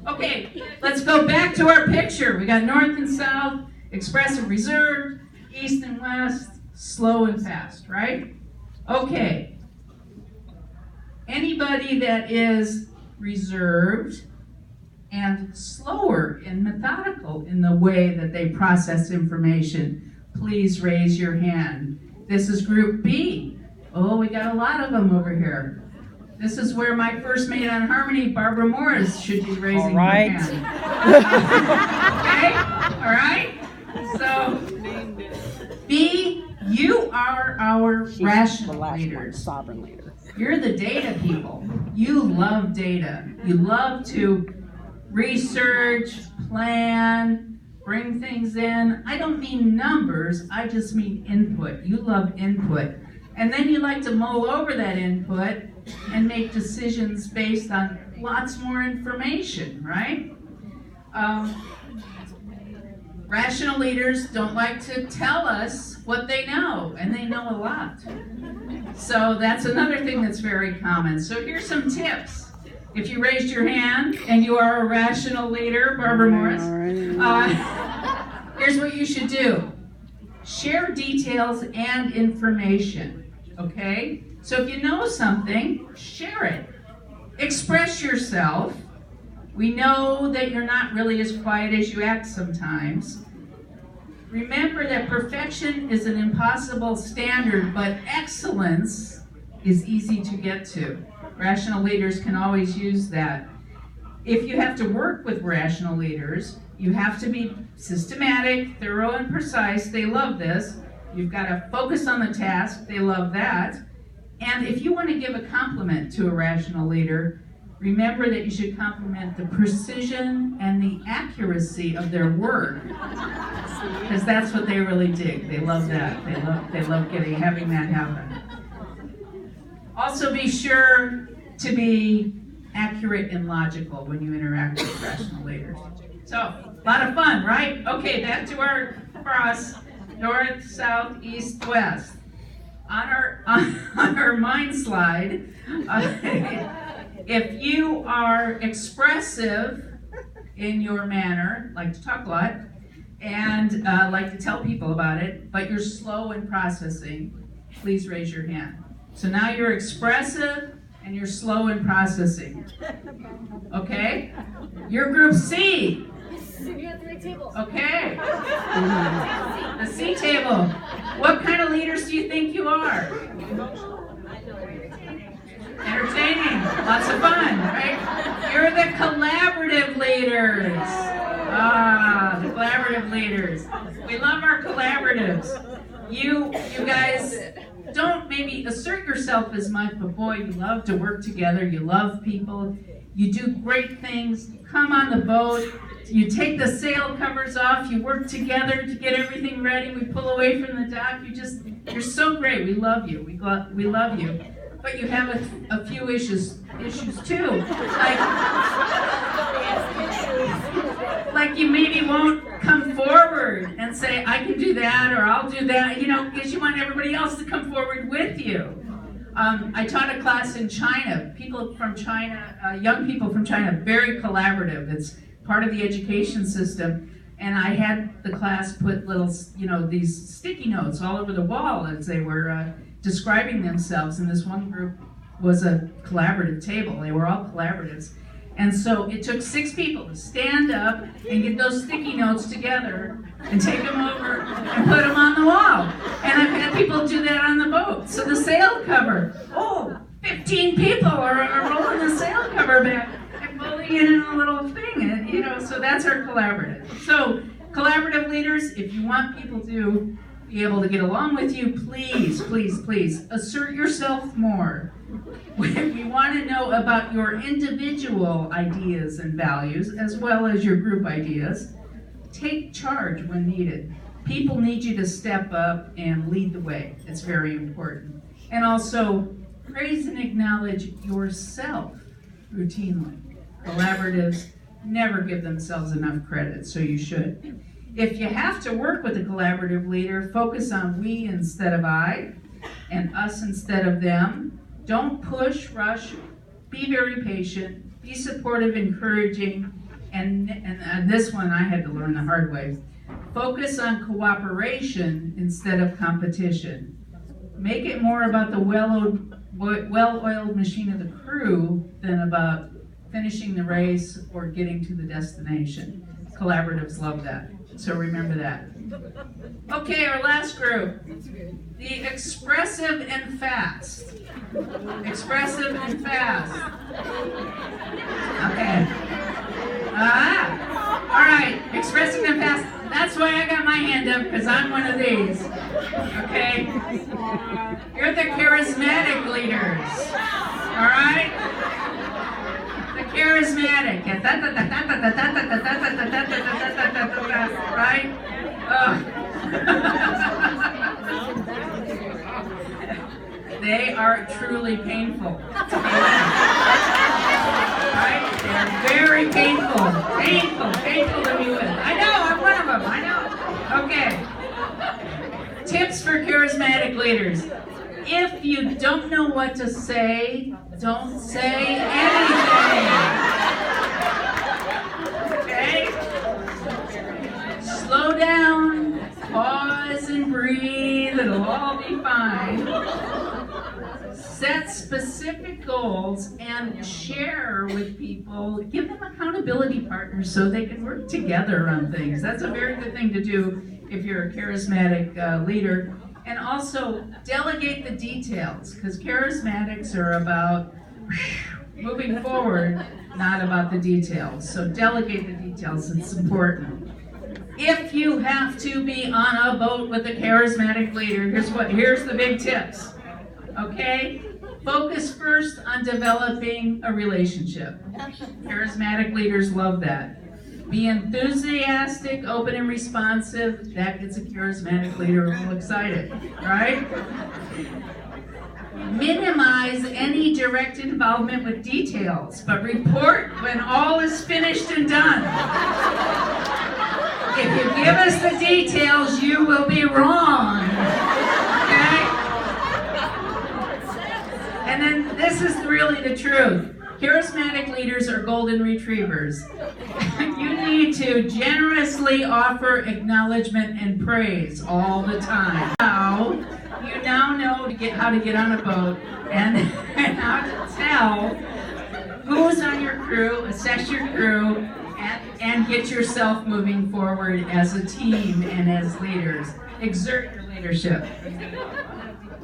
Okay, let's go back to our picture. We got north and south, expressive, reserved, east and west, slow and fast, right? Okay. Anybody that is reserved and slower and methodical in the way that they process information, please raise your hand. This is group B. Oh, we got a lot of them over here. This is where my first maid on harmony, Barbara Morris, should be raising her hand. Okay? All right? So, B, you are our rational leaders. Sovereign leader. You're the data people. You love data. You love to research, plan, bring things in. I don't mean numbers, I just mean input. You love input. And then you like to mull over that input and make decisions based on lots more information, right? Rational leaders don't like to tell us what they know, and they know a lot. So that's another thing that's very common. So here's some tips. If you raised your hand and you are a rational leader, Barbara Morris, here's what you should do. Share details and information, okay? So if you know something, share it. Express yourself. We know that you're not really as quiet as you act sometimes. Remember that perfection is an impossible standard, but excellence is easy to get to. Rational leaders can always use that. If you have to work with rational leaders, you have to be systematic, thorough, and precise. They love this. You've got to focus on the task. They love that. And if you want to give a compliment to a rational leader, remember that you should compliment the precision and the accuracy of their work, because that's what they really dig. They love that. They love having that happen. Also, be sure to be accurate and logical when you interact with rational leaders. So, a lot of fun, right? Okay, back to our cross: north, south, east, west. On our mind slide. If you are expressive in your manner, like to talk a lot, and like to tell people about it, but you're slow in processing, please raise your hand. So now you're expressive and you're slow in processing. Okay? You're group C. Okay. The C table. What kind of leaders do you think you are? Entertaining, lots of fun, right? You're the collaborative leaders. The collaborative leaders. We love our collaboratives. You guys don't maybe assert yourself as much, but boy, you love to work together. You love people. You do great things. You come on the boat. You take the sail covers off. You work together to get everything ready. We pull away from the dock. You're so great. We love you. We love you. But you have a few issues too. Like you maybe won't come forward and say, I can do that, or I'll do that, because you want everybody else to come forward with you. I taught a class in China. People from China, young people from China, very collaborative. It's part of the education system. And I had the class put little, these sticky notes all over the wall as they were describing themselves. And this one group was a collaborative table. They were all collaboratives. And so it took 6 people to stand up and get those sticky notes together and take them over and put them on the wall. And I've had people do that on the boat. So the sail cover, 15 people are rolling the sail cover back and pulling it in a little thing, and, so that's our collaborative. So collaborative leaders, if you want people to be able to get along with you, please, please, please assert yourself more. We want to know about your individual ideas and values as well as your group ideas. Take charge when needed. People need you to step up and lead the way. It's very important. And also, praise and acknowledge yourself routinely. Collaboratives never give themselves enough credit, so you should. If you have to work with a collaborative leader, focus on we instead of I, and us instead of them. Don't push, rush, be very patient, be supportive, encouraging, And this one I had to learn the hard way. Focus on cooperation instead of competition. Make it more about the well-oiled machine of the crew than about finishing the race or getting to the destination. Collaboratives love that, so remember that. Okay, our last group, the expressive and fast. Expressive and fast. Okay. All right, expressive and fast. That's why I got my hand up, because I'm one of these. Okay? You're the charismatic leaders. All right? The charismatic. Right? They are truly painful. Right? They're very painful. Painful to be with. I know, I'm one of them. I know. Okay. Tips for charismatic leaders. If you don't know what to say, don't say anything. Okay? Slow down, pause and breathe, it'll all be fine. Set specific goals and share with people. Give them accountability partners so they can work together on things. That's a very good thing to do if you're a charismatic leader. And also delegate the details, because charismatics are about moving forward, not about the details. So delegate the details, it's important. If you have to be on a boat with a charismatic leader, here's the big tips. Okay? Focus first on developing a relationship. Charismatic leaders love that. Be enthusiastic, open, and responsive. That gets a charismatic leader all excited, right? Minimize any direct involvement with details, but report when all is finished and done. If you give us the details, you will be wrong. Okay? And then this is really the truth. Charismatic leaders are golden retrievers. You need to generously offer acknowledgement and praise all the time. You now know how to get on a boat and how to tell who's on your crew, assess your crew, and get yourself moving forward as a team and as leaders. Exert your leadership.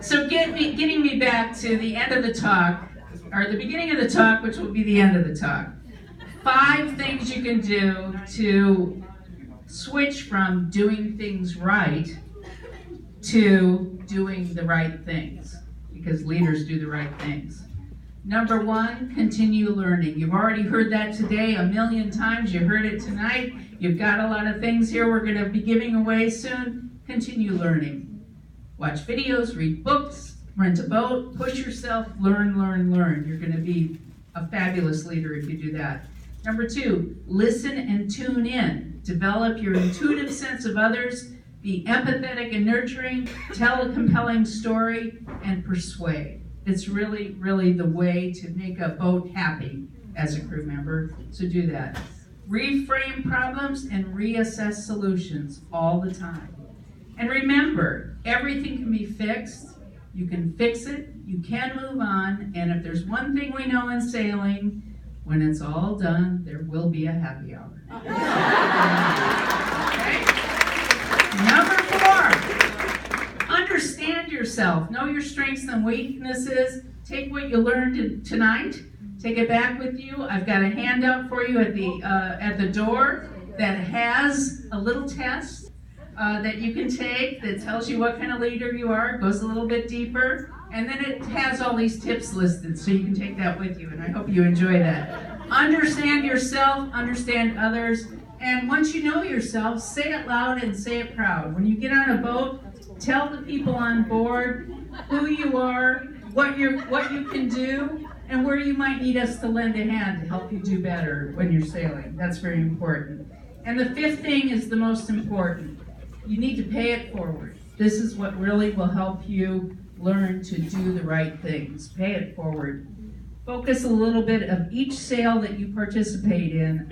So getting me back to the end of the talk, or the beginning of the talk, which will be the end of the talk. 5 things you can do to switch from doing things right to doing the right things, because leaders do the right things. Number 1, continue learning. You've already heard that today a million times. You heard it tonight. You've got a lot of things here we're going to be giving away soon. Continue learning. Watch videos, read books, rent a boat, push yourself, learn. You're going to be a fabulous leader if you do that. Number 2, listen and tune in. Develop your intuitive sense of others. Be empathetic and nurturing. Tell a compelling story and persuade. It's really, really the way to make a boat happy as a crew member. So do that. Reframe problems and reassess solutions all the time. And remember, everything can be fixed. You can fix it, you can move on, and if there's one thing we know in sailing, when it's all done, there will be a happy hour. Okay? Number 4, understand yourself. Know your strengths and weaknesses. Take what you learned tonight. Take it back with you. I've got a handout for you at the door that has a little test that you can take that tells you what kind of leader you are. It goes a little bit deeper. And then it has all these tips listed, so you can take that with you, and I hope you enjoy that. Understand yourself, understand others, and once you know yourself, say it loud and say it proud. When you get on a boat, tell the people on board who you are, what you can do, and where you might need us to lend a hand to help you do better when you're sailing. That's very important. And the 5th thing is the most important. You need to pay it forward. This is what really will help you learn to do the right things. Pay it forward. focus a little bit of each sail that you participate in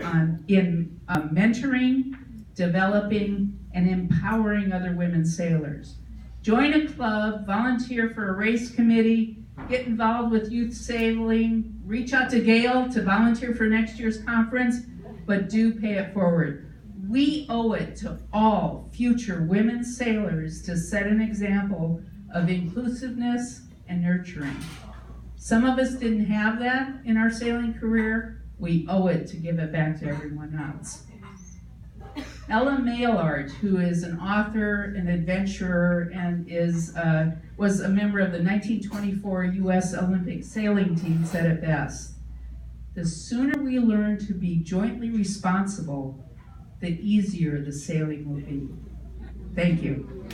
mentoring, developing, and empowering other women sailors. Join a club, volunteer for a race committee, get involved with youth sailing, reach out to Gail to volunteer for next year's conference, but do pay it forward. We owe it to all future women sailors to set an example of inclusiveness and nurturing. Some of us didn't have that in our sailing career. We owe it to give it back to everyone else. Ella Maillard, who is an author, an adventurer, and was a member of the 1924 U.S. Olympic sailing team, said it best: "The sooner we learn to be jointly responsible, the easier the sailing will be." Thank you.